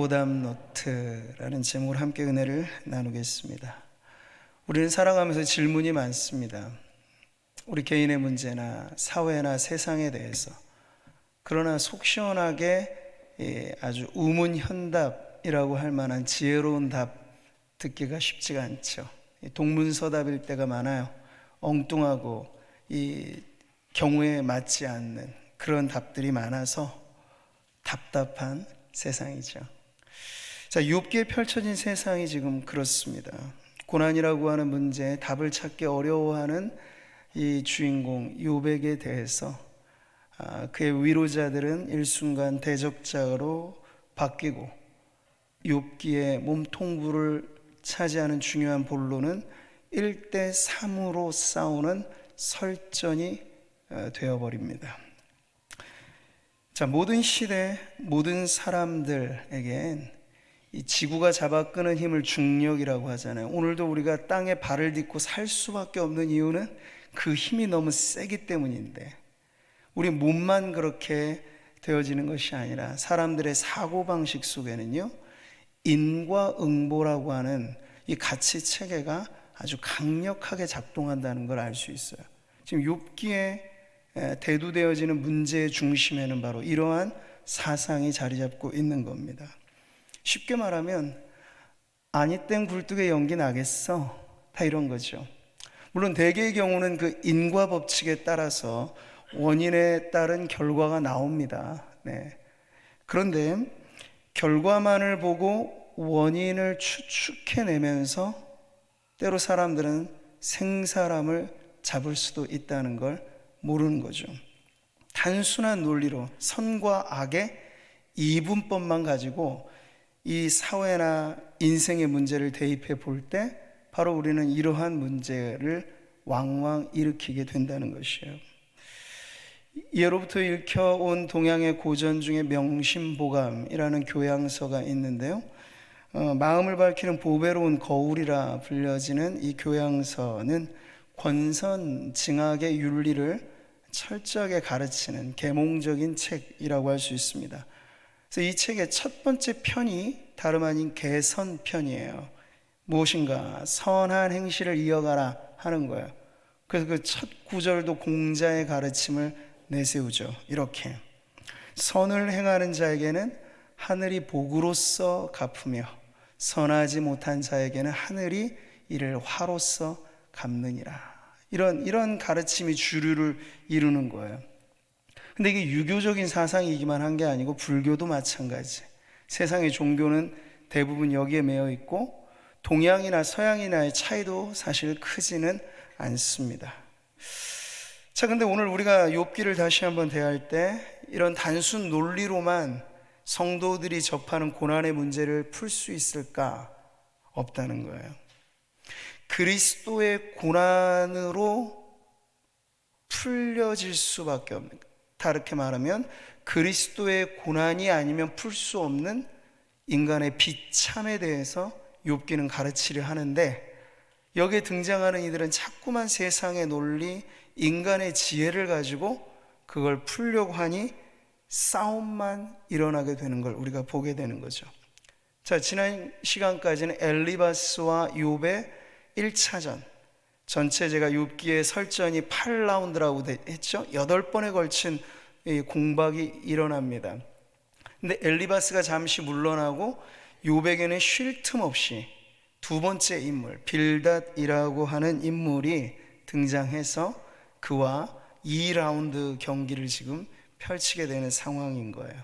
오답노트라는 제목으로 함께 은혜를 나누겠습니다. 우리는 살아가면서 질문이 많습니다. 우리 개인의 문제나 사회나 세상에 대해서. 그러나 속 시원하게 아주 우문현답이라고 할 만한 지혜로운 답 듣기가 쉽지가 않죠. 동문서답일 때가 많아요. 엉뚱하고 이 경우에 맞지 않는 그런 답들이 많아서 답답한 세상이죠. 자, 욥기에 펼쳐진 세상이 지금 그렇습니다. 고난이라고 하는 문제에 답을 찾기 어려워하는 이 주인공 욥에게 대해서 그의 위로자들은 일순간 대적자로 바뀌고, 욥기의 몸통부를 차지하는 중요한 본론은 1대3으로 싸우는 설전이 되어버립니다. 자, 모든 시대, 모든 사람들에겐 이 지구가 잡아끄는 힘을 중력이라고 하잖아요. 오늘도 우리가 땅에 발을 딛고 살 수밖에 없는 이유는 그 힘이 너무 세기 때문인데, 우리 몸만 그렇게 되어지는 것이 아니라 사람들의 사고방식 속에는요, 인과응보라고 하는 이 가치 체계가 아주 강력하게 작동한다는 걸 알 수 있어요. 지금 욥기에 대두되어지는 문제의 중심에는 바로 이러한 사상이 자리 잡고 있는 겁니다. 쉽게 말하면 아니 땐 굴뚝에 연기 나겠어, 다 이런 거죠. 물론 대개의 경우는 그 인과 법칙에 따라서 원인에 따른 결과가 나옵니다. 그런데 결과만을 보고 원인을 추측해내면서 때로 사람들은 생사람을 잡을 수도 있다는 걸 모르는 거죠. 단순한 논리로 선과 악의 이분법만 가지고 이 사회나 인생의 문제를 대입해 볼 때 바로 우리는 이러한 문제를 왕왕 일으키게 된다는 것이에요. 예로부터 읽혀온 동양의 고전 중에 명심보감이라는 교양서가 있는데요, 마음을 밝히는 보배로운 거울이라 불려지는 이 교양서는 권선징악의 윤리를 철저하게 가르치는 계몽적인 책이라고 할 수 있습니다. 그래서 이 책의 첫 번째 편이 다름 아닌 개선편이에요. 무엇인가 선한 행실을 이어가라 하는 거예요. 그래서 그 첫 구절도 공자의 가르침을 내세우죠. 이렇게 선을 행하는 자에게는 하늘이 복으로써 갚으며 선하지 못한 자에게는 하늘이 이를 화로써 갚느니라. 이런 가르침이 주류를 이루는 거예요. 근데 이게 유교적인 사상이기만 한 게 아니고 불교도 마찬가지. 세상의 종교는 대부분 여기에 매여 있고 동양이나 서양이나의 차이도 사실 크지는 않습니다. 자, 근데 오늘 우리가 욥기를 다시 한번 대할 때 이런 단순 논리로만 성도들이 접하는 고난의 문제를 풀 수 있을까? 없다는 거예요. 그리스도의 고난으로 풀려질 수밖에 없는, 다르게 말하면 그리스도의 고난이 아니면 풀 수 없는 인간의 비참에 대해서 욥기는 가르치려 하는데, 여기에 등장하는 이들은 자꾸만 세상의 논리, 인간의 지혜를 가지고 그걸 풀려고 하니 싸움만 일어나게 되는 걸 우리가 보게 되는 거죠. 자, 지난 시간까지는 엘리바스와 욥의 1차전, 전체 제가 욥기의 설전이 8라운드라고 했죠. 8번에 걸친 공박이 일어납니다. 근데 엘리바스가 잠시 물러나고 욥에게는 쉴 틈 없이 두 번째 인물 빌닷이라고 하는 인물이 등장해서 그와 2라운드 경기를 지금 펼치게 되는 상황인 거예요.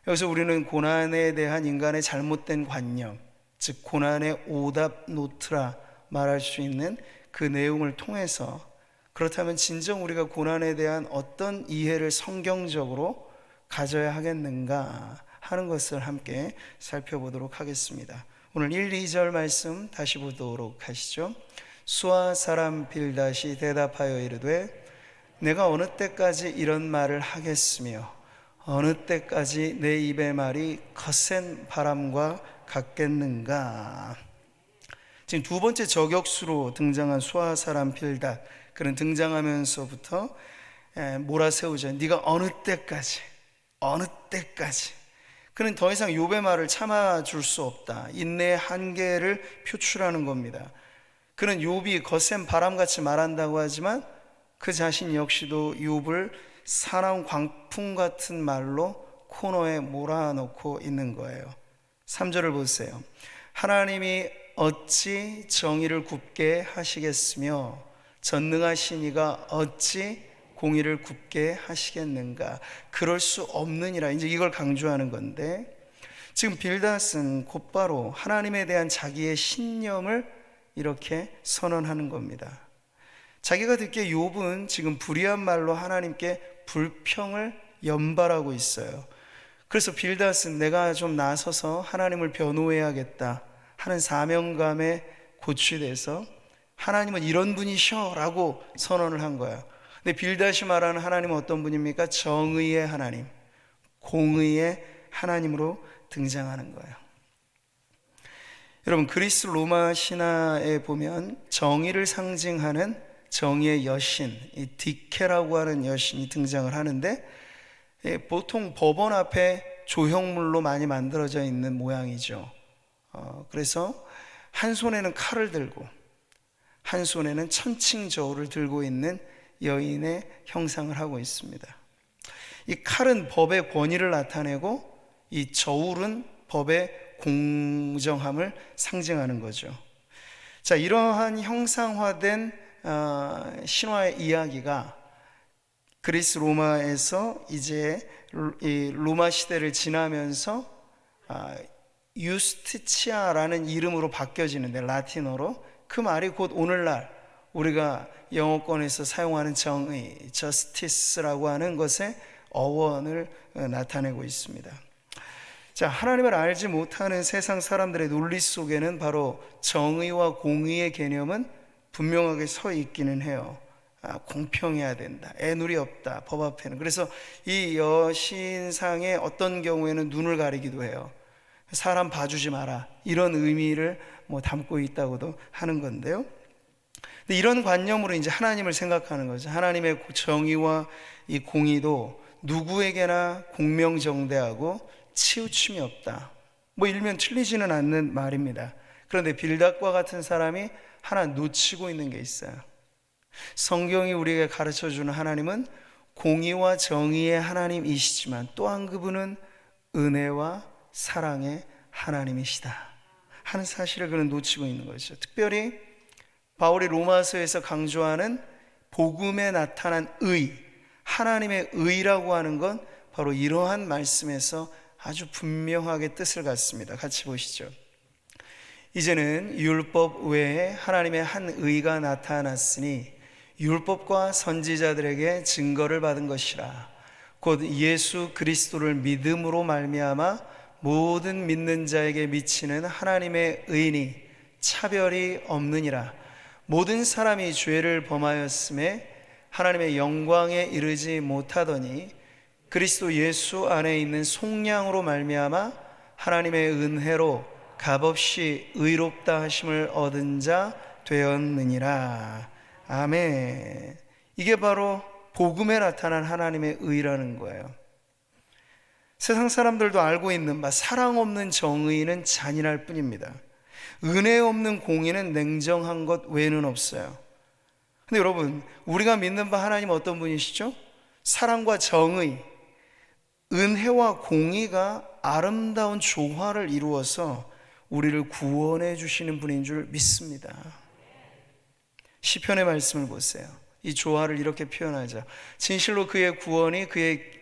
여기서 우리는 고난에 대한 인간의 잘못된 관념, 즉 고난의 오답 노트라 말할 수 있는 그 내용을 통해서, 그렇다면 진정 우리가 고난에 대한 어떤 이해를 성경적으로 가져야 하겠는가 하는 것을 함께 살펴보도록 하겠습니다. 오늘 1, 2절 말씀 다시 보도록 하시죠. 수아 사람 빌닷이 대답하여 이르되 내가 어느 때까지 이런 말을 하겠으며 어느 때까지 내 입의 말이 거센 바람과 같겠는가. 지금 두 번째 저격수로 등장한 수아 사람 빌닷, 그는 등장하면서부터 몰아세우죠. 네가 어느 때까지 그는 더 이상 욥의 말을 참아줄 수 없다. 인내의 한계를 표출하는 겁니다. 그는 욥이 거센 바람같이 말한다고 하지만 그 자신 역시도 욥을 사나운 광풍 같은 말로 코너에 몰아넣고 있는 거예요. 3절을 보세요. 하나님이 어찌 정의를 굽게 하시겠으며 전능하신 이가 어찌 공의를 굽게 하시겠는가. 그럴 수 없느니라. 이제 이걸 강조하는 건데, 지금 빌닷은 곧바로 하나님에 대한 자기의 신념을 이렇게 선언하는 겁니다. 자기가 듣기에 욥은 지금 불의한 말로 하나님께 불평을 연발하고 있어요. 그래서 빌닷은 내가 좀 나서서 하나님을 변호해야겠다 하는 사명감에 고취돼서 하나님은 이런 분이셔 라고 선언을 한 거야. 근데 빌닷이 말하는 하나님은 어떤 분입니까? 정의의 하나님, 공의의 하나님으로 등장하는 거예요. 여러분, 그리스 로마 신화에 보면 정의를 상징하는 정의의 여신, 이 디케라고 하는 여신이 등장을 하는데, 보통 법원 앞에 조형물로 많이 만들어져 있는 모양이죠. 그래서 한 손에는 칼을 들고 한 손에는 천칭저울을 들고 있는 여인의 형상을 하고 있습니다. 이 칼은 법의 권위를 나타내고 이 저울은 법의 공정함을 상징하는 거죠. 자, 이러한 형상화된 신화의 이야기가 그리스 로마에서 이제 이 로마 시대를 지나면서 유스티치아라는 이름으로 바뀌어지는데, 라틴어로 그 말이 곧 오늘날 우리가 영어권에서 사용하는 정의, 저스티스라고 하는 것의 어원을 나타내고 있습니다. 자, 하나님을 알지 못하는 세상 사람들의 논리 속에는 바로 정의와 공의의 개념은 분명하게 서 있기는 해요. 공평해야 된다, 애누리 없다, 법 앞에는. 그래서 이 여신상의 어떤 경우에는 눈을 가리기도 해요. 사람 봐주지 마라, 이런 의미를 담고 있다고도 하는 건데요. 근데 이런 관념으로 이제 하나님을 생각하는 거죠. 하나님의 정의와 이 공의도 누구에게나 공명정대하고 치우침이 없다, 일면 틀리지는 않는 말입니다. 그런데 빌닷과 같은 사람이 하나 놓치고 있는 게 있어요. 성경이 우리에게 가르쳐주는 하나님은 공의와 정의의 하나님이시지만 또한 그분은 은혜와 사랑의 하나님이시다 하는 사실을 그는 놓치고 있는 거죠. 특별히 바울이 로마서에서 강조하는 복음에 나타난 의, 하나님의 의라고 하는 건 바로 이러한 말씀에서 아주 분명하게 뜻을 갖습니다. 같이 보시죠. 이제는 율법 외에 하나님의 한 의가 나타났으니 율법과 선지자들에게 증거를 받은 것이라. 곧 예수 그리스도를 믿음으로 말미암아 모든 믿는 자에게 미치는 하나님의 의니 차별이 없느니라. 모든 사람이 죄를 범하였음에 하나님의 영광에 이르지 못하더니 그리스도 예수 안에 있는 속량으로 말미암아 하나님의 은혜로 값없이 의롭다 하심을 얻은 자 되었느니라. 아멘. 이게 바로 복음에 나타난 하나님의 의라는 거예요. 세상 사람들도 알고 있는 바, 사랑 없는 정의는 잔인할 뿐입니다. 은혜 없는 공의는 냉정한 것 외에는 없어요. 근데 여러분, 우리가 믿는 바 하나님 어떤 분이시죠? 사랑과 정의, 은혜와 공의가 아름다운 조화를 이루어서 우리를 구원해 주시는 분인 줄 믿습니다. 시편의 말씀을 보세요. 이 조화를 이렇게 표현하죠. 진실로 그의 구원이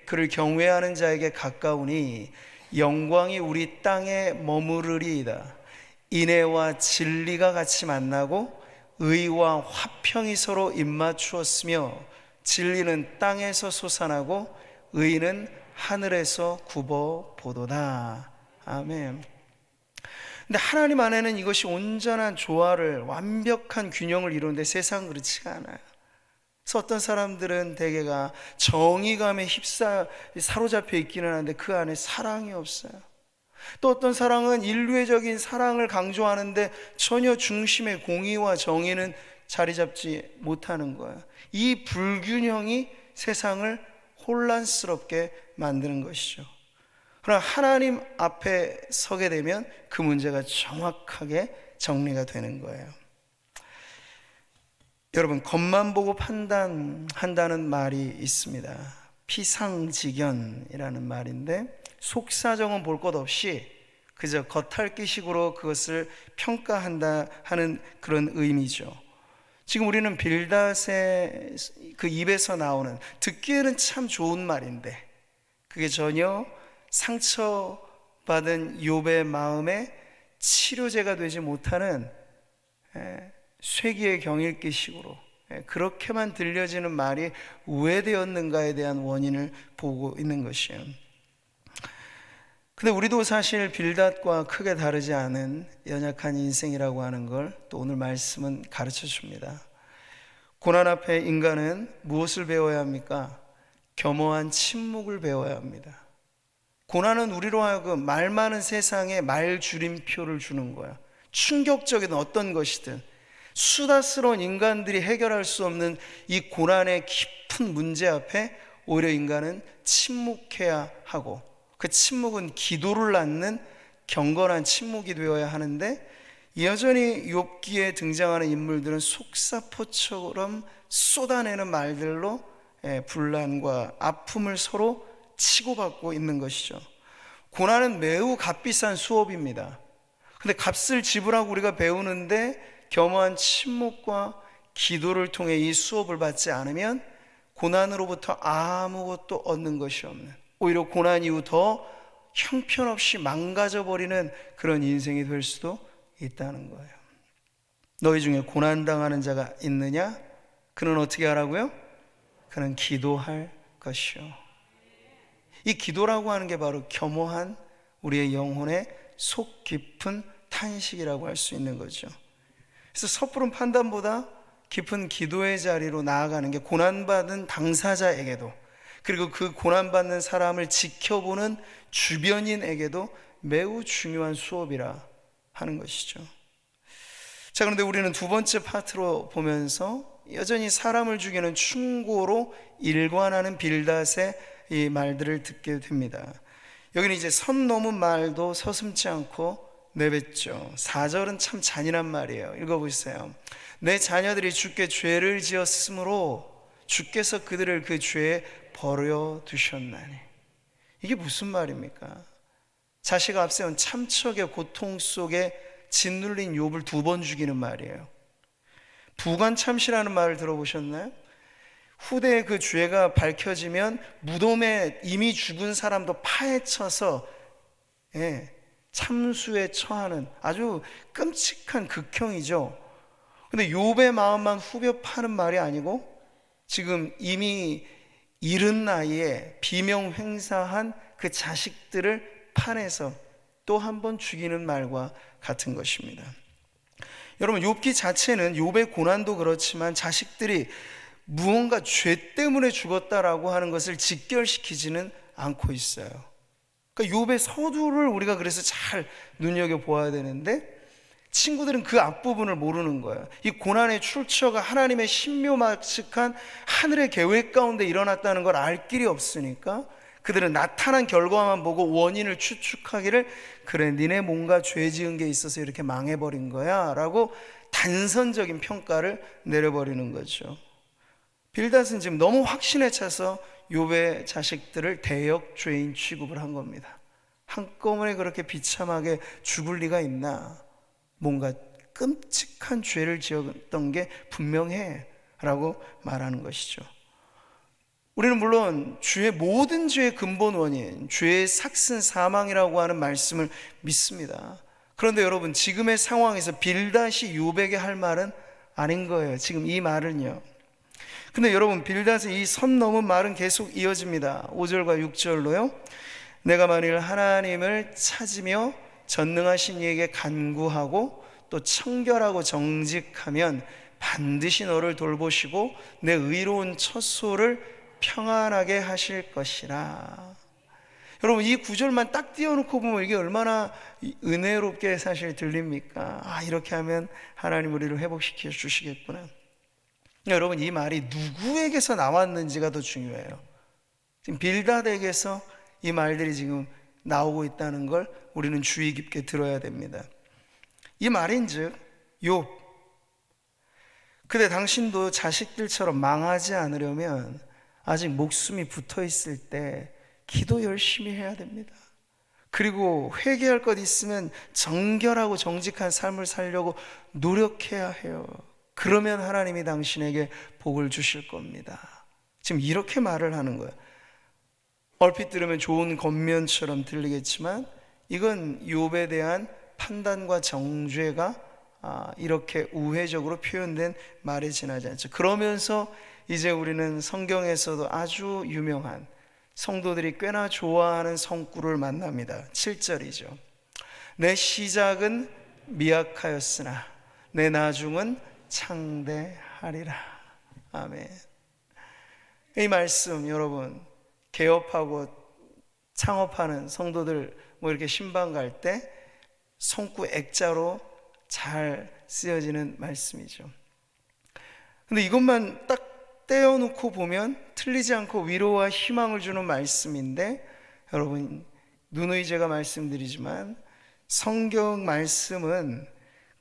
그를 경외하는 자에게 가까우니 영광이 우리 땅에 머무르리이다. 인애와 진리가 같이 만나고 의와 화평이 서로 입맞추었으며 진리는 땅에서 솟아나고 의는 하늘에서 굽어보도다. 아멘. 근데 하나님 안에는 이것이 온전한 조화를, 완벽한 균형을 이루는데 세상은 그렇지가 않아요. 그래서 어떤 사람들은 대개가 정의감에 사로잡혀 있기는 하는데 그 안에 사랑이 없어요. 또 어떤 사랑은 인류애적인 사랑을 강조하는데 전혀 중심의 공의와 정의는 자리 잡지 못하는 거예요. 이 불균형이 세상을 혼란스럽게 만드는 것이죠. 그러나 하나님 앞에 서게 되면 그 문제가 정확하게 정리가 되는 거예요. 여러분, 겉만 보고 판단한다는 말이 있습니다. 피상직연이라는 말인데, 속사정은 볼 것 없이 그저 겉핥기식으로 그것을 평가한다 하는 그런 의미죠. 지금 우리는 빌닷의 그 입에서 나오는, 듣기에는 참 좋은 말인데 그게 전혀 상처받은 욥의 마음에 치료제가 되지 못하는 쇠기의 경읽기식으로 그렇게만 들려지는 말이 왜 되었는가에 대한 원인을 보고 있는 것이에요. 근데 우리도 사실 빌닷과 크게 다르지 않은 연약한 인생이라고 하는 걸 또 오늘 말씀은 가르쳐 줍니다. 고난 앞에 인간은 무엇을 배워야 합니까? 겸허한 침묵을 배워야 합니다. 고난은 우리로 하여금 말 많은 세상에 말 줄임표를 주는 거야. 충격적인 어떤 것이든 수다스러운 인간들이 해결할 수 없는 이 고난의 깊은 문제 앞에 오히려 인간은 침묵해야 하고, 그 침묵은 기도를 낳는 경건한 침묵이 되어야 하는데, 여전히 욥기에 등장하는 인물들은 속사포처럼 쏟아내는 말들로 분란과 아픔을 서로 치고받고 있는 것이죠. 고난은 매우 값비싼 수업입니다. 근데 값을 지불하고 우리가 배우는데 겸허한 침묵과 기도를 통해 이 수업을 받지 않으면 고난으로부터 아무것도 얻는 것이 없는, 오히려 고난 이후 더 형편없이 망가져버리는 그런 인생이 될 수도 있다는 거예요. 너희 중에 고난당하는 자가 있느냐? 그는 어떻게 하라고요? 그는 기도할 것이요. 이 기도라고 하는 게 바로 겸허한 우리의 영혼의 속 깊은 탄식이라고 할 수 있는 거죠. 그래서 섣부른 판단보다 깊은 기도의 자리로 나아가는 게 고난받은 당사자에게도, 그리고 그 고난받는 사람을 지켜보는 주변인에게도 매우 중요한 수업이라 하는 것이죠. 자, 그런데 우리는 두 번째 파트로 보면서 여전히 사람을 죽이는 충고로 일관하는 빌닷의 이 말들을 듣게 됩니다. 여기는 이제 선 넘은 말도 서슴지 않고 내뱉죠. 4절은 참 잔인한 말이에요. 읽어보세요. 내 자녀들이 주께 죄를 지었으므로 주께서 그들을 그 죄에 버려두셨나니. 이게 무슨 말입니까? 자식 앞세운 참척의 고통 속에 짓눌린 욥을 2번 죽이는 말이에요. 부관참시라는 말을 들어보셨나요? 후대에 그 죄가 밝혀지면 무덤에 이미 죽은 사람도 파헤쳐서 참수에 처하는 아주 끔찍한 극형이죠. 근데 욥의 마음만 후벼 파는 말이 아니고 지금 이미 이른 나이에 비명횡사한 그 자식들을 파내서 또 한 번 죽이는 말과 같은 것입니다. 여러분, 욥기 자체는 욥의 고난도 그렇지만 자식들이 무언가 죄 때문에 죽었다라고 하는 것을 직결시키지는 않고 있어요. 그러니까 욥의 서두를 우리가 그래서 잘 눈여겨보아야 되는데 친구들은 그 앞부분을 모르는 거예요. 이 고난의 출처가 하나님의 신묘막측한 하늘의 계획 가운데 일어났다는 걸 알 길이 없으니까 그들은 나타난 결과만 보고 원인을 추측하기를, 그래 니네 뭔가 죄 지은 게 있어서 이렇게 망해버린 거야 라고 단선적인 평가를 내려버리는 거죠. 빌닷은 지금 너무 확신에 차서 욥의 자식들을 대역 죄인 취급을 한 겁니다. 한꺼번에 그렇게 비참하게 죽을 리가 있나, 뭔가 끔찍한 죄를 지었던 게 분명해 라고 말하는 것이죠. 우리는 물론 죄의 모든 죄의 근본 원인, 죄의 삭슨 사망이라고 하는 말씀을 믿습니다. 그런데 여러분, 지금의 상황에서 빌닷이 욥에게 할 말은 아닌 거예요. 지금 이 말은요. 근데 여러분, 빌닷의 이 선 넘은 말은 계속 이어집니다. 5절과 6절로요. 내가 만일 하나님을 찾으며 전능하신 이에게 간구하고 또 청결하고 정직하면 반드시 너를 돌보시고 내 의로운 첫소를 평안하게 하실 것이라. 여러분, 이 구절만 딱 띄워놓고 보면 이게 얼마나 은혜롭게 사실 들립니까? 아, 이렇게 하면 하나님 우리를 회복시켜 주시겠구나. 여러분, 이 말이 누구에게서 나왔는지가 더 중요해요. 지금 빌닷에게서 이 말들이 지금 나오고 있다는 걸 우리는 주의 깊게 들어야 됩니다. 이 말인즉 욥, 그대 당신도 자식들처럼 망하지 않으려면 아직 목숨이 붙어 있을 때 기도 열심히 해야 됩니다. 그리고 회개할 것 있으면 정결하고 정직한 삶을 살려고 노력해야 해요. 그러면 하나님이 당신에게 복을 주실 겁니다. 지금 이렇게 말을 하는 거예요. 얼핏 들으면 좋은 겉면처럼 들리겠지만 이건 욥에 대한 판단과 정죄가 이렇게 우회적으로 표현된 말에 지나지 않죠. 그러면서 이제 우리는 성경에서도 아주 유명한, 성도들이 꽤나 좋아하는 성구를 만납니다. 7절이죠. 내 시작은 미약하였으나 내 나중은 창대하리라. 아멘. 이 말씀 여러분, 개업하고 창업하는 성도들 이렇게 신방 갈 때 성구 액자로 잘 쓰여지는 말씀이죠. 근데 이것만 딱 떼어놓고 보면 틀리지 않고 위로와 희망을 주는 말씀인데, 여러분 누누이 제가 말씀드리지만 성경 말씀은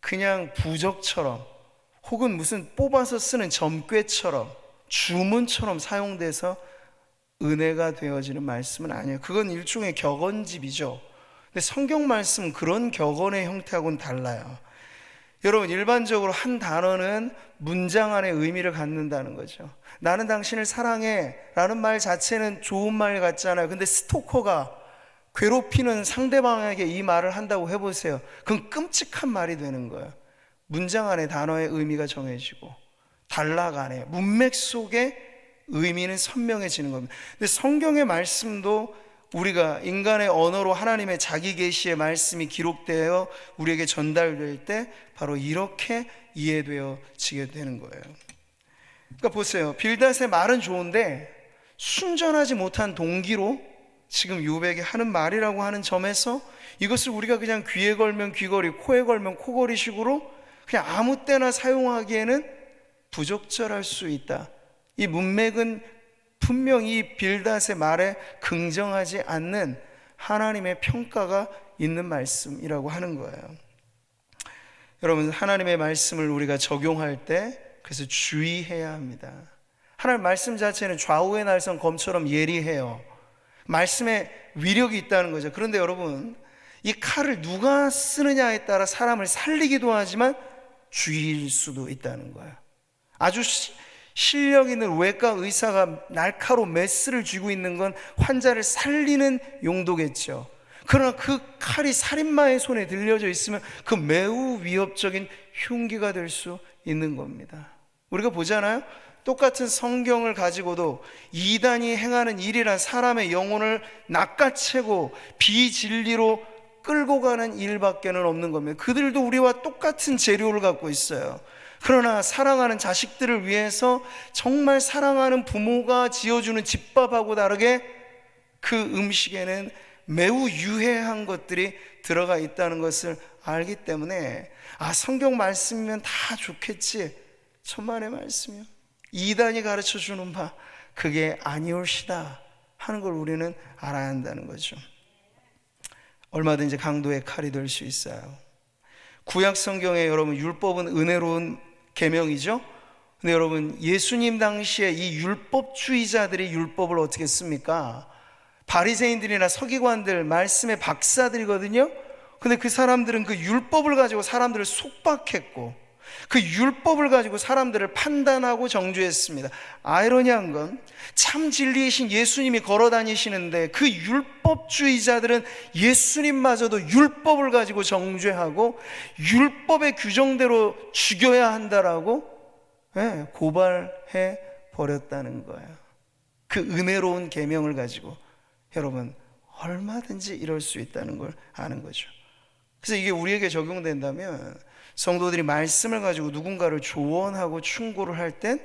그냥 부적처럼 혹은 무슨 뽑아서 쓰는 점괘처럼 주문처럼 사용돼서 은혜가 되어지는 말씀은 아니에요. 그건 일종의 격언집이죠. 근데 성경 말씀은 그런 격언의 형태하고는 달라요. 여러분, 일반적으로 한 단어는 문장 안에 의미를 갖는다는 거죠. 나는 당신을 사랑해 라는 말 자체는 좋은 말 같잖아요. 근데 스토커가 괴롭히는 상대방에게 이 말을 한다고 해보세요. 그건 끔찍한 말이 되는 거예요. 문장 안에 단어의 의미가 정해지고 단락 안에 문맥 속에 의미는 선명해지는 겁니다. 근데 성경의 말씀도 우리가 인간의 언어로 하나님의 자기 계시의 말씀이 기록되어 우리에게 전달될 때 바로 이렇게 이해되어지게 되는 거예요. 그러니까 보세요. 빌닷의 말은 좋은데 순전하지 못한 동기로 지금 욥에게 하는 말이라고 하는 점에서 이것을 우리가 그냥 귀에 걸면 귀걸이, 코에 걸면 코걸이 식으로 그냥 아무 때나 사용하기에는 부적절할 수 있다. 이 문맥은 분명히 빌닷의 말에 긍정하지 않는 하나님의 평가가 있는 말씀이라고 하는 거예요. 여러분, 하나님의 말씀을 우리가 적용할 때 그래서 주의해야 합니다. 하나님 말씀 자체는 좌우의 날선 검처럼 예리해요. 말씀에 위력이 있다는 거죠. 그런데 여러분, 이 칼을 누가 쓰느냐에 따라 사람을 살리기도 하지만 죽일 수도 있다는 거예요. 아주 실력 있는 외과 의사가 날카로운 메스를 쥐고 있는 건 환자를 살리는 용도겠죠. 그러나 그 칼이 살인마의 손에 들려져 있으면 그 매우 위협적인 흉기가 될 수 있는 겁니다. 우리가 보잖아요. 똑같은 성경을 가지고도 이단이 행하는 일이란 사람의 영혼을 낚아채고 비진리로 끌고 가는 일밖에는 없는 겁니다. 그들도 우리와 똑같은 재료를 갖고 있어요. 그러나 사랑하는 자식들을 위해서 정말 사랑하는 부모가 지어주는 집밥하고 다르게 그 음식에는 매우 유해한 것들이 들어가 있다는 것을 알기 때문에 성경 말씀이면 다 좋겠지, 천만의 말씀이요, 이단이 가르쳐주는 바 그게 아니올시다 하는 걸 우리는 알아야 한다는 거죠. 얼마든지 강도의 칼이 될 수 있어요. 구약 성경에 여러분 율법은 은혜로운 계명이죠. 근데 여러분, 예수님 당시에 이 율법주의자들이 율법을 어떻게 씁니까? 바리새인들이나 서기관들, 말씀의 박사들이거든요. 근데 그 사람들은 그 율법을 가지고 사람들을 속박했고 그 율법을 가지고 사람들을 판단하고 정죄했습니다. 아이러니한 건 참 진리이신 예수님이 걸어 다니시는데 그 율법주의자들은 예수님마저도 율법을 가지고 정죄하고 율법의 규정대로 죽여야 한다라고 고발해 버렸다는 거예요. 그 은혜로운 계명을 가지고 여러분 얼마든지 이럴 수 있다는 걸 아는 거죠. 그래서 이게 우리에게 적용된다면 성도들이 말씀을 가지고 누군가를 조언하고 충고를 할 땐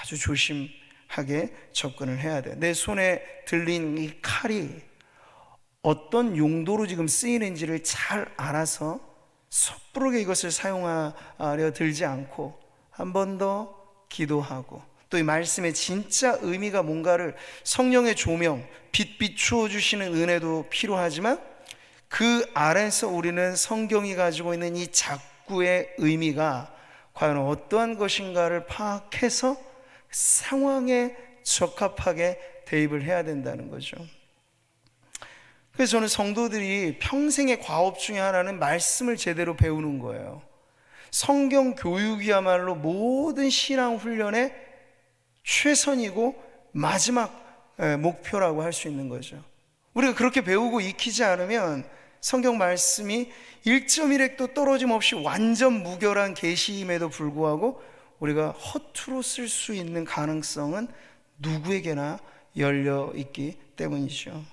아주 조심하게 접근을 해야 돼요. 내 손에 들린 이 칼이 어떤 용도로 지금 쓰이는지를 잘 알아서 섣부르게 이것을 사용하려 들지 않고 한 번 더 기도하고 또 이 말씀의 진짜 의미가 뭔가를 성령의 조명, 빛 비추어 주시는 은혜도 필요하지만 그 아래서 우리는 성경이 가지고 있는 이 작구의 의미가 과연 어떠한 것인가를 파악해서 상황에 적합하게 대입을 해야 된다는 거죠. 그래서 저는 성도들이 평생의 과업 중에 하나는 말씀을 제대로 배우는 거예요. 성경 교육이야말로 모든 신앙 훈련의 최선이고 마지막 목표라고 할 수 있는 거죠. 우리가 그렇게 배우고 익히지 않으면 성경 말씀이 1.1획도 떨어짐 없이 완전 무결한 계시임에도 불구하고 우리가 허투루 쓸 수 있는 가능성은 누구에게나 열려 있기 때문이죠.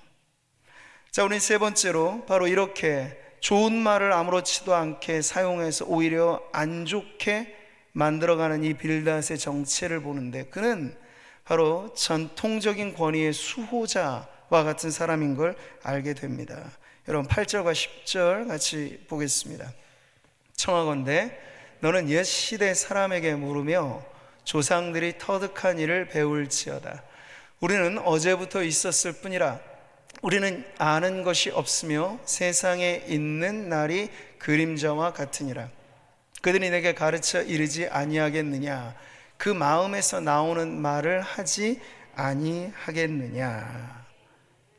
자, 우린 세 번째로 바로 이렇게 좋은 말을 아무렇지도 않게 사용해서 오히려 안 좋게 만들어가는 이 빌닷의 정체를 보는데, 그는 바로 전통적인 권위의 수호자와 같은 사람인 걸 알게 됩니다. 여러분 8절과 10절 같이 보겠습니다. 청하건대 너는 옛 시대 사람에게 물으며 조상들이 터득한 일을 배울지어다. 우리는 어제부터 있었을 뿐이라 우리는 아는 것이 없으며 세상에 있는 날이 그림자와 같으니라. 그들이 내게 가르쳐 이르지 아니하겠느냐? 그 마음에서 나오는 말을 하지 아니하겠느냐?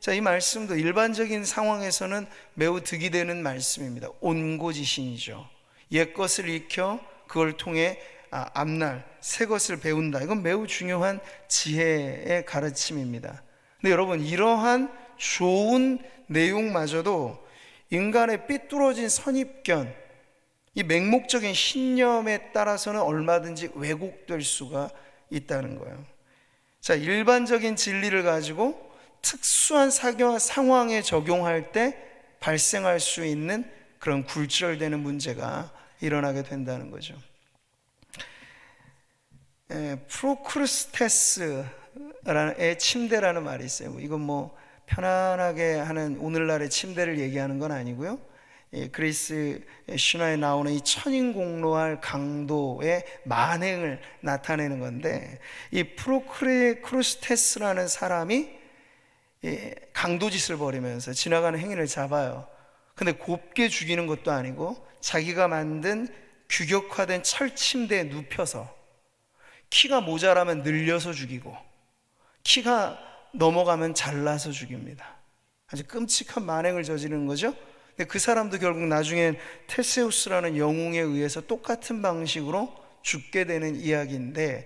자, 이 말씀도 일반적인 상황에서는 매우 득이 되는 말씀입니다. 온고지신이죠. 옛 것을 익혀 그걸 통해 앞날 새 것을 배운다. 이건 매우 중요한 지혜의 가르침입니다. 근데 여러분, 이러한 좋은 내용마저도 인간의 삐뚤어진 선입견, 이 맹목적인 신념에 따라서는 얼마든지 왜곡될 수가 있다는 거예요. 자, 일반적인 진리를 가지고 특수한 상황에 적용할 때 발생할 수 있는 그런 굴절되는 문제가 일어나게 된다는 거죠. 프로크루스테스의 침대라는 말이 있어요. 이건 뭐 편안하게 하는 오늘날의 침대를 얘기하는 건 아니고요. 그리스 신화에 나오는 이 천인공로할 강도의 만행을 나타내는 건데, 이 프로크루스테스라는 사람이 강도짓을 벌이면서 지나가는 행인을 잡아요. 근데 곱게 죽이는 것도 아니고 자기가 만든 규격화된 철침대에 눕혀서 키가 모자라면 늘려서 죽이고 키가 넘어가면 잘라서 죽입니다. 아주 끔찍한 만행을 저지르는 거죠. 근데 그 사람도 결국 나중엔 테세우스라는 영웅에 의해서 똑같은 방식으로 죽게 되는 이야기인데,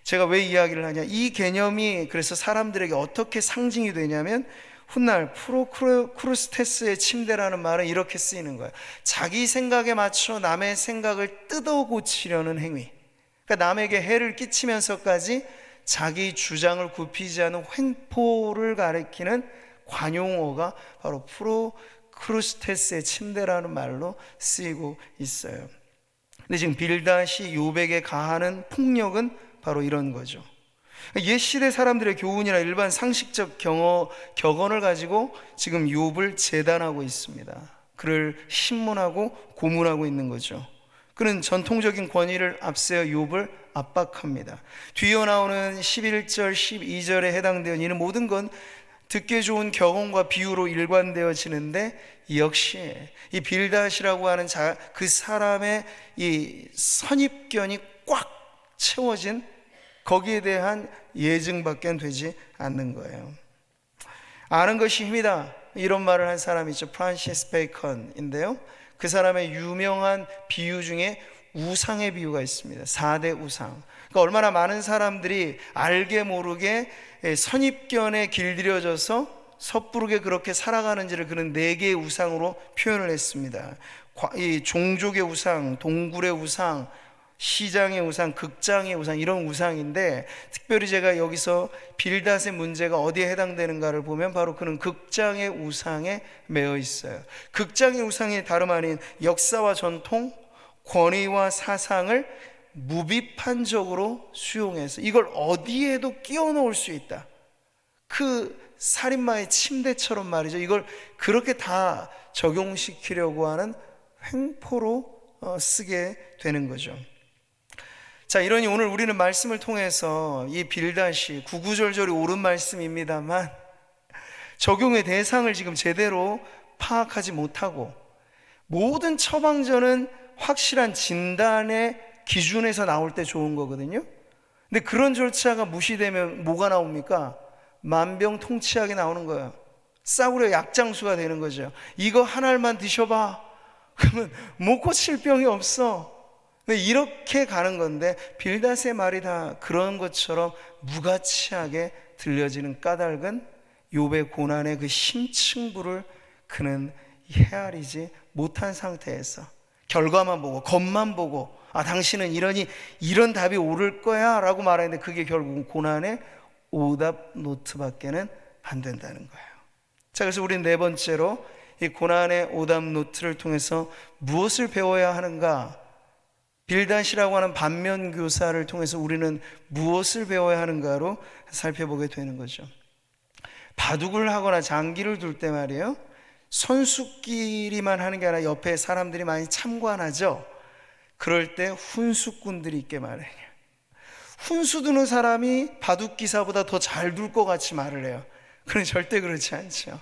제가 왜 이야기를 하냐, 이 개념이 그래서 사람들에게 어떻게 상징이 되냐면, 훗날 프로크루스테스의 침대라는 말은 이렇게 쓰이는 거예요. 자기 생각에 맞춰 남의 생각을 뜯어 고치려는 행위, 그러니까 남에게 해를 끼치면서까지 자기 주장을 굽히지 않은 횡포를 가리키는 관용어가 바로 프로크루스테스의 침대라는 말로 쓰이고 있어요. 근데 지금 빌닷이 욥에게 가하는 폭력은 바로 이런 거죠. 옛 시대 사람들의 교훈이나 일반 상식적 격언을 가지고 지금 욥을 재단하고 있습니다. 그를 신문하고 고문하고 있는 거죠. 그는 전통적인 권위를 앞세워 욥을 압박합니다. 뒤에 나오는 11절, 12절에 해당되는 이는 모든 건 듣기 좋은 격언과 비유로 일관되어지는데, 역시 이 빌닷이라고 하는 그 사람의 이 선입견이 꽉 채워진 거기에 대한 예증밖에 되지 않는 거예요. 아는 것이 힘이다, 이런 말을 한 사람이 있죠. 프란시스 베이컨인데요, 그 사람의 유명한 비유 중에 우상의 비유가 있습니다. 4대 우상. 그러니까 얼마나 많은 사람들이 알게 모르게 선입견에 길들여져서 섣부르게 그렇게 살아가는지를 그는 4개의 우상으로 표현을 했습니다. 이 종족의 우상, 동굴의 우상, 시장의 우상, 극장의 우상, 이런 우상인데, 특별히 제가 여기서 빌닷의 문제가 어디에 해당되는가를 보면 바로 그는 극장의 우상에 매여 있어요. 극장의 우상이 다름 아닌 역사와 전통, 권위와 사상을 무비판적으로 수용해서 이걸 어디에도 끼워 넣을 수 있다. 그 살인마의 침대처럼 말이죠. 이걸 그렇게 다 적용시키려고 하는 횡포로 쓰게 되는 거죠. 자, 이러니 오늘 우리는 말씀을 통해서 이 빌닷이 구구절절히 옳은 말씀입니다만 적용의 대상을 지금 제대로 파악하지 못하고, 모든 처방전은 확실한 진단의 기준에서 나올 때 좋은 거거든요. 근데 그런 절차가 무시되면 뭐가 나옵니까? 만병통치약이 나오는 거예요. 싸구려 약장수가 되는 거죠. 이거 한 알만 드셔봐. 그러면 못 고칠 병이 없어. 이렇게 가는 건데, 빌닷의 말이 다 그런 것처럼 무가치하게 들려지는 까닭은 욥의 고난의 그 심층부를 그는 헤아리지 못한 상태에서 결과만 보고 겉만 보고 당신은 이러니 이런 답이 옳을 거야 라고 말하는데, 그게 결국 고난의 오답 노트밖에는 안 된다는 거예요. 자, 그래서 우리는 네 번째로 이 고난의 오답 노트를 통해서 무엇을 배워야 하는가, 빌닷이라고 하는 반면교사를 통해서 우리는 무엇을 배워야 하는가로 살펴보게 되는 거죠. 바둑을 하거나 장기를 둘 때 말이에요, 선수끼리만 하는 게 아니라 옆에 사람들이 많이 참관하죠. 그럴 때 훈수꾼들이 있게 말해요. 훈수 두는 사람이 바둑 기사보다 더 잘 둘 것 같이 말을 해요. 그런데 절대 그렇지 않죠.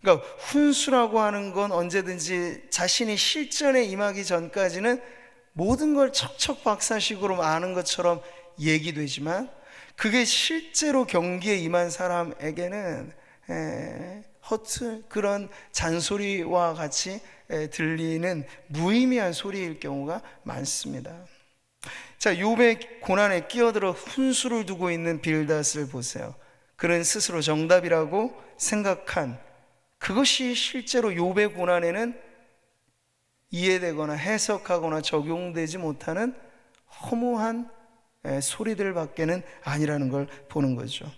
그러니까 훈수라고 하는 건 언제든지 자신이 실전에 임하기 전까지는 모든 걸 척척박사식으로 아는 것처럼 얘기되지만, 그게 실제로 경기에 임한 사람에게는 그런 잔소리와 같이 들리는 무의미한 소리일 경우가 많습니다. 자, 욥의 고난에 끼어들어 훈수를 두고 있는 빌닷을 보세요. 그는 스스로 정답이라고 생각한 그것이 실제로 욥의 고난에는 이해되거나 해석하거나 적용되지 못하는 허무한 소리들밖에는 아니라는 걸 보는 거죠.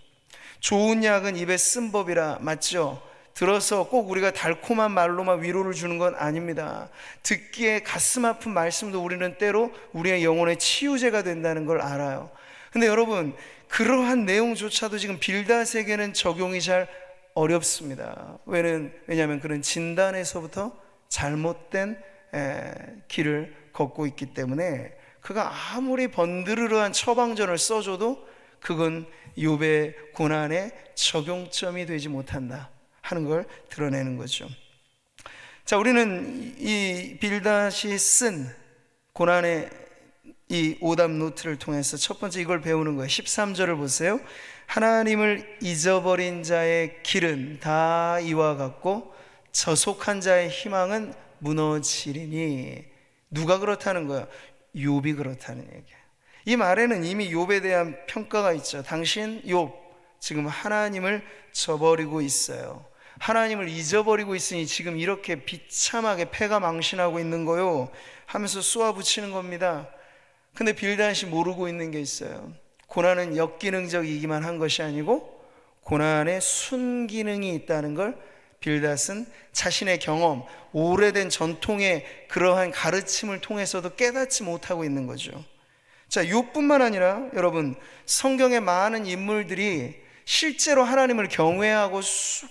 좋은 약은 입에 쓴 법이라, 맞죠? 들어서 꼭 우리가 달콤한 말로만 위로를 주는 건 아닙니다. 듣기에 가슴 아픈 말씀도 우리는 때로 우리의 영혼의 치유제가 된다는 걸 알아요. 근데 여러분, 그러한 내용조차도 지금 빌닷에게는 적용이 잘 어렵습니다. 왜냐하면 그런 진단에서부터 잘못된 길을 걷고 있기 때문에, 그가 아무리 번드르르한 처방전을 써줘도 그건 욥의 고난의 적용점이 되지 못한다 하는 걸 드러내는 거죠. 자, 우리는 이 빌닷이 쓴 고난의 이 오답 노트를 통해서 첫 번째 이걸 배우는 거예요. 13절을 보세요. 하나님을 잊어버린 자의 길은 다 이와 같고 저속한 자의 희망은 무너지리니. 누가 그렇다는 거야? 욥이 그렇다는 얘기야. 이 말에는 이미 욥에 대한 평가가 있죠. 당신 욥 지금 하나님을 저버리고 있어요. 하나님을 잊어버리고 있으니 지금 이렇게 비참하게 패가 망신하고 있는 거요 하면서 쏘아붙이는 겁니다. 근데 빌닷이 모르고 있는 게 있어요. 고난은 역기능적이기만 한 것이 아니고 고난에 순기능이 있다는 걸 빌닷은 자신의 경험, 오래된 전통의 그러한 가르침을 통해서도 깨닫지 못하고 있는 거죠. 자, 욥뿐만 아니라 여러분, 성경의 많은 인물들이 실제로 하나님을 경외하고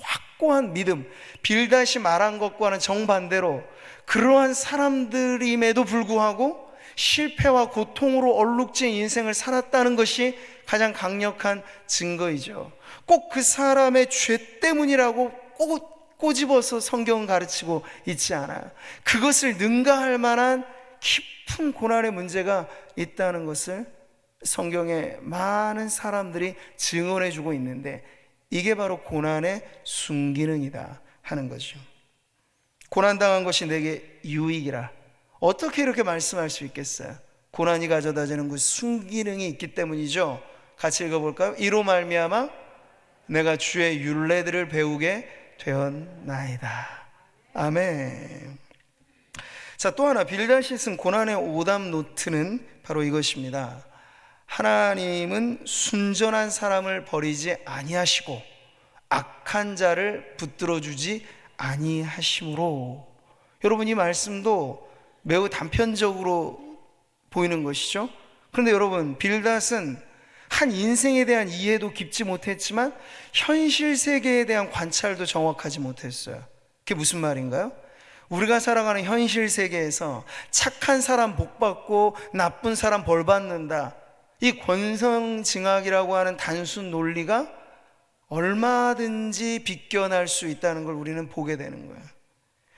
확고한 믿음, 빌닷이 말한 것과는 정반대로 그러한 사람들임에도 불구하고 실패와 고통으로 얼룩진 인생을 살았다는 것이 가장 강력한 증거이죠. 꼭 그 사람의 죄 때문이라고 꼬집어서 성경은 가르치고 있지 않아요. 그것을 능가할 만한 깊은 고난의 문제가 있다는 것을 성경의 많은 사람들이 증언해 주고 있는데, 이게 바로 고난의 순기능이다 하는 거죠. 고난당한 것이 내게 유익이라. 어떻게 이렇게 말씀할 수 있겠어요? 고난이 가져다주는 그 순기능이 있기 때문이죠. 같이 읽어볼까요? 이로 말미암아 내가 주의 율례들을 배우게 되었나이다. 아멘. 자, 또 하나 빌닷이 쓴 고난의 오답 노트는 바로 이것입니다. 하나님은 순전한 사람을 버리지 아니하시고 악한 자를 붙들어 주지 아니하심으로. 여러분, 이 말씀도 매우 단편적으로 보이는 것이죠. 그런데 여러분, 빌닷은 한 인생에 대한 이해도 깊지 못했지만 현실 세계에 대한 관찰도 정확하지 못했어요. 그게 무슨 말인가요? 우리가 살아가는 현실 세계에서 착한 사람 복 받고 나쁜 사람 벌 받는다, 이 권선징악이라고 하는 단순 논리가 얼마든지 비껴날 수 있다는 걸 우리는 보게 되는 거예요.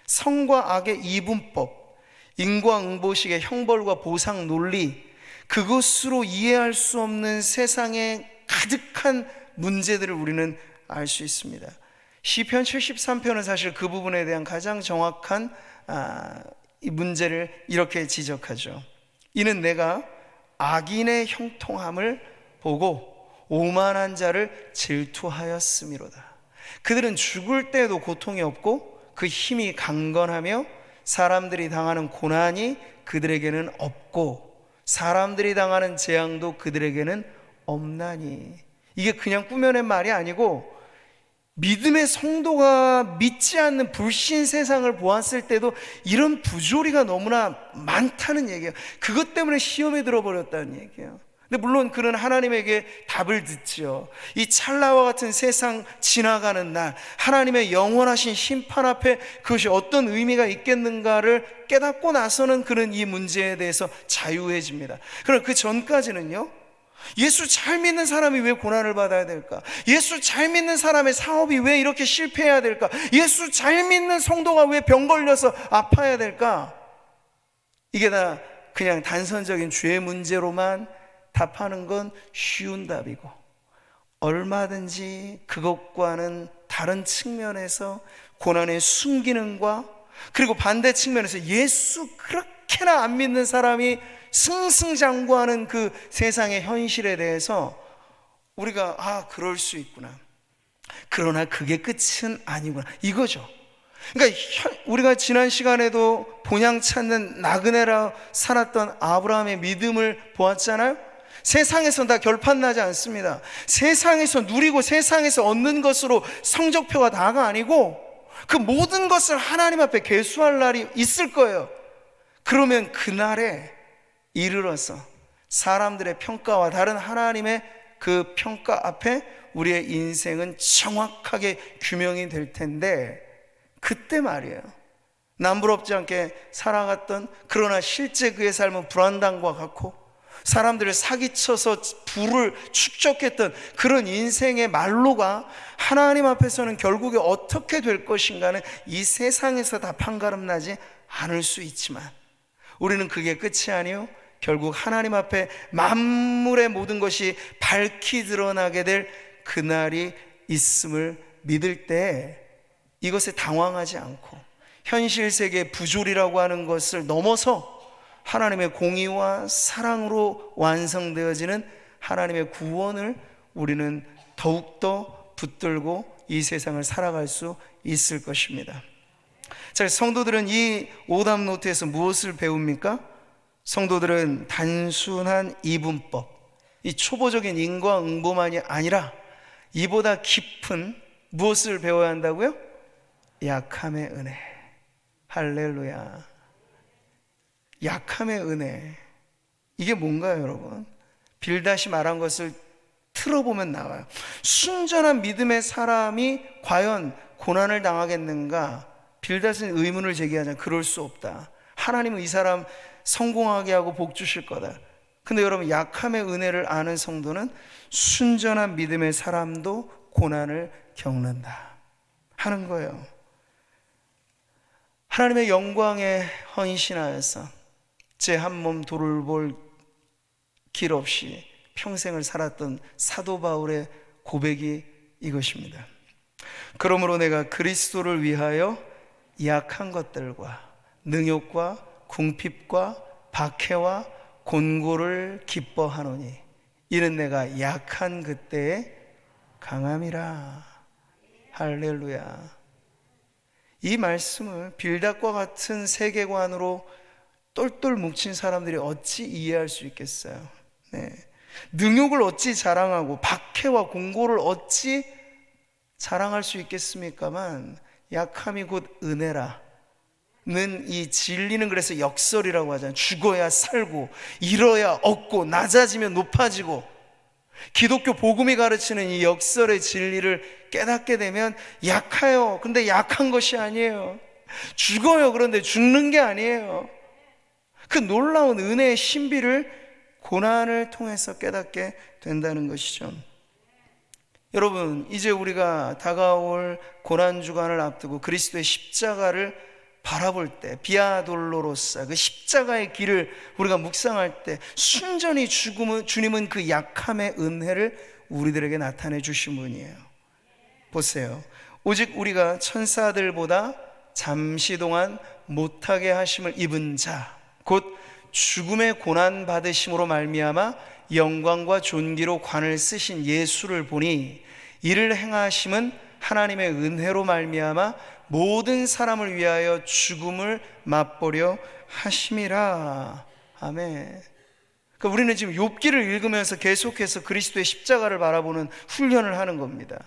성과 악의 이분법, 인과응보식의 형벌과 보상 논리, 그것으로 이해할 수 없는 세상의 가득한 문제들을 우리는 알 수 있습니다. 시편 73편은 사실 그 부분에 대한 가장 정확한 이 문제를 이렇게 지적하죠. 이는 내가 악인의 형통함을 보고 오만한 자를 질투하였음이로다. 그들은 죽을 때에도 고통이 없고 그 힘이 강건하며 사람들이 당하는 고난이 그들에게는 없고 사람들이 당하는 재앙도 그들에게는 없나니. 이게 그냥 꾸며낸 말이 아니고 믿음의 성도가 믿지 않는 불신 세상을 보았을 때도 이런 부조리가 너무나 많다는 얘기예요. 그것 때문에 시험에 들어버렸다는 얘기예요. 근데 물론 그는 하나님에게 답을 듣죠. 이 찰나와 같은 세상 지나가는 날, 하나님의 영원하신 심판 앞에 그것이 어떤 의미가 있겠는가를 깨닫고 나서는 그는 이 문제에 대해서 자유해집니다. 그러나 그 전까지는요, 예수 잘 믿는 사람이 왜 고난을 받아야 될까? 예수 잘 믿는 사람의 사업이 왜 이렇게 실패해야 될까? 예수 잘 믿는 성도가 왜 병 걸려서 아파야 될까? 이게 다 그냥 단선적인 죄 문제로만 답하는 건 쉬운 답이고, 얼마든지 그것과는 다른 측면에서 고난의 순기능과, 그리고 반대 측면에서 예수 그렇게나 안 믿는 사람이 승승장구하는 그 세상의 현실에 대해서 우리가 그럴 수 있구나, 그러나 그게 끝은 아니구나, 이거죠. 그러니까 우리가 지난 시간에도 본향 찾는 나그네라 살았던 아브라함의 믿음을 보았잖아요. 세상에서 다 결판 나지 않습니다. 세상에서 누리고 세상에서 얻는 것으로 성적표가 다가 아니고 그 모든 것을 하나님 앞에 계수할 날이 있을 거예요. 그러면 그날에 이르러서 사람들의 평가와 다른 하나님의 그 평가 앞에 우리의 인생은 정확하게 규명이 될 텐데, 그때 말이에요, 남부럽지 않게 살아갔던, 그러나 실제 그의 삶은 불안당과 같고 사람들을 사기쳐서 부를 축적했던 그런 인생의 말로가 하나님 앞에서는 결국에 어떻게 될 것인가는 이 세상에서 다 판가름 나지 않을 수 있지만, 우리는 그게 끝이 아니요, 결국 하나님 앞에 만물의 모든 것이 밝히 드러나게 될 그날이 있음을 믿을 때 이것에 당황하지 않고 현실 세계의 부조리라고 하는 것을 넘어서 하나님의 공의와 사랑으로 완성되어지는 하나님의 구원을 우리는 더욱더 붙들고 이 세상을 살아갈 수 있을 것입니다. 자, 성도들은 이 오답 노트에서 무엇을 배웁니까? 성도들은 단순한 이분법, 이 초보적인 인과응보만이 아니라 이보다 깊은 무엇을 배워야 한다고요? 약함의 은혜. 할렐루야. 약함의 은혜, 이게 뭔가요, 여러분? 빌닷이 말한 것을 틀어보면 나와요. 순전한 믿음의 사람이 과연 고난을 당하겠는가? 빌닷은 의문을 제기하잖아요. 그럴 수 없다. 하나님은 이 사람 성공하게 하고 복 주실 거다. 근데 여러분, 약함의 은혜를 아는 성도는 순전한 믿음의 사람도 고난을 겪는다 하는 거예요. 하나님의 영광에 헌신하여서 제 한 몸 돌볼 길 없이 평생을 살았던 사도 바울의 고백이 이것입니다. 그러므로 내가 그리스도를 위하여 약한 것들과 능욕과 궁핍과 박해와 곤고를 기뻐하노니 이는 내가 약한 그때의 강함이라. 할렐루야. 이 말씀을 빌닷과 같은 세계관으로 똘똘 뭉친 사람들이 어찌 이해할 수 있겠어요? 네. 능욕을 어찌 자랑하고 박해와 공고를 어찌 자랑할 수 있겠습니까만, 약함이 곧 은혜라 는 이 진리는 그래서 역설이라고 하잖아요. 죽어야 살고 잃어야 얻고 낮아지면 높아지고, 기독교 복음이 가르치는 이 역설의 진리를 깨닫게 되면 약해요. 근데 약한 것이 아니에요. 죽어요. 그런데 죽는 게 아니에요. 그 놀라운 은혜의 신비를 고난을 통해서 깨닫게 된다는 것이죠. 여러분, 이제 우리가 다가올 고난주간을 앞두고 그리스도의 십자가를 바라볼 때, 비아돌로로사, 그 십자가의 길을 우리가 묵상할 때 순전히 주님은 그 약함의 은혜를 우리들에게 나타내 주신 분이에요. 보세요. 오직 우리가 천사들보다 잠시 동안 못하게 하심을 입은 자, 곧 죽음의 고난 받으심으로 말미암아 영광과 존귀로 관을 쓰신 예수를 보니 이를 행하심은 하나님의 은혜로 말미암아 모든 사람을 위하여 죽음을 맛보려 하심이라. 아멘. 그러니까 우리는 지금 욥기를 읽으면서 계속해서 그리스도의 십자가를 바라보는 훈련을 하는 겁니다.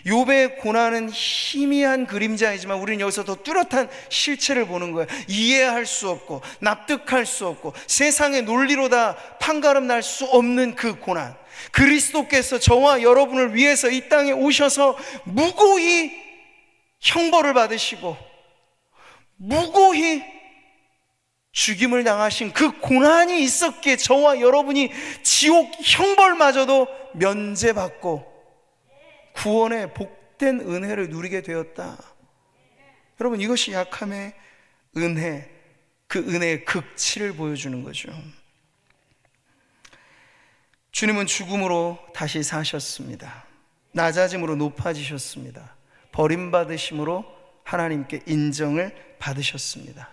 욥의 고난은 희미한 그림자이지만 우리는 여기서 더 뚜렷한 실체를 보는 거예요. 이해할 수 없고 납득할 수 없고 세상의 논리로 다 판가름 날 수 없는 그 고난, 그리스도께서 저와 여러분을 위해서 이 땅에 오셔서 무고히 형벌을 받으시고 무고히 죽임을 당하신 그 고난이 있었기에 저와 여러분이 지옥 형벌마저도 면제받고 구원의 복된 은혜를 누리게 되었다. 여러분, 이것이 약함의 은혜, 그 은혜의 극치를 보여주는 거죠. 주님은 죽음으로 다시 사셨습니다. 낮아짐으로 높아지셨습니다. 버림받으심으로 하나님께 인정을 받으셨습니다.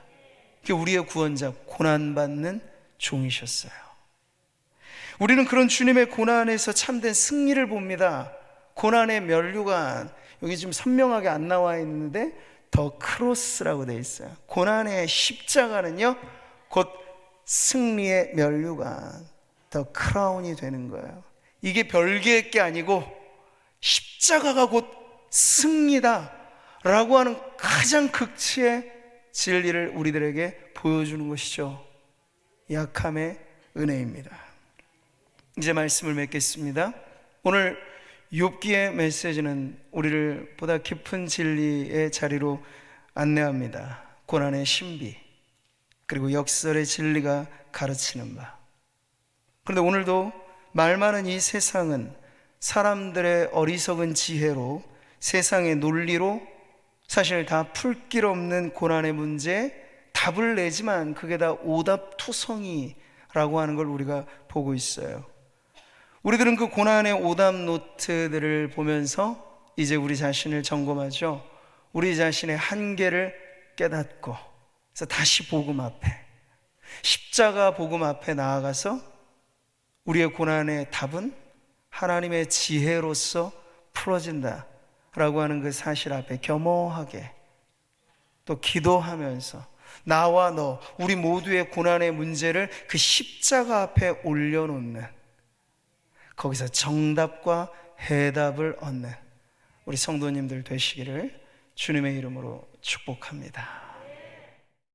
우리의 구원자, 고난받는 종이셨어요. 우리는 그런 주님의 고난에서 참된 승리를 봅니다. 고난의 면류관, 여기 지금 선명하게 안 나와 있는데 더 크로스라고 되어 있어요. 고난의 십자가는요 곧 승리의 면류관, 더 크라운이 되는 거예요. 이게 별개의 게 아니고 십자가가 곧 승리다 라고 하는 가장 극치의 진리를 우리들에게 보여주는 것이죠. 약함의 은혜입니다. 이제 말씀을 맺겠습니다. 오늘 욥기의 메시지는 우리를 보다 깊은 진리의 자리로 안내합니다. 고난의 신비, 그리고 역설의 진리가 가르치는 바. 그런데 오늘도 말 많은 이 세상은 사람들의 어리석은 지혜로, 세상의 논리로 사실 다 풀 길 없는 고난의 문제에 답을 내지만 그게 다 오답투성이라고 하는 걸 우리가 보고 있어요. 우리들은 그 고난의 오답 노트들을 보면서 이제 우리 자신을 점검하죠. 우리 자신의 한계를 깨닫고, 그래서 다시 복음 앞에, 십자가 복음 앞에 나아가서 우리의 고난의 답은 하나님의 지혜로서 풀어진다 라고 하는 그 사실 앞에 겸허하게 또 기도하면서 나와 너, 우리 모두의 고난의 문제를 그 십자가 앞에 올려놓는, 거기서 정답과 해답을 얻는 우리 성도님들 되시기를 주님의 이름으로 축복합니다.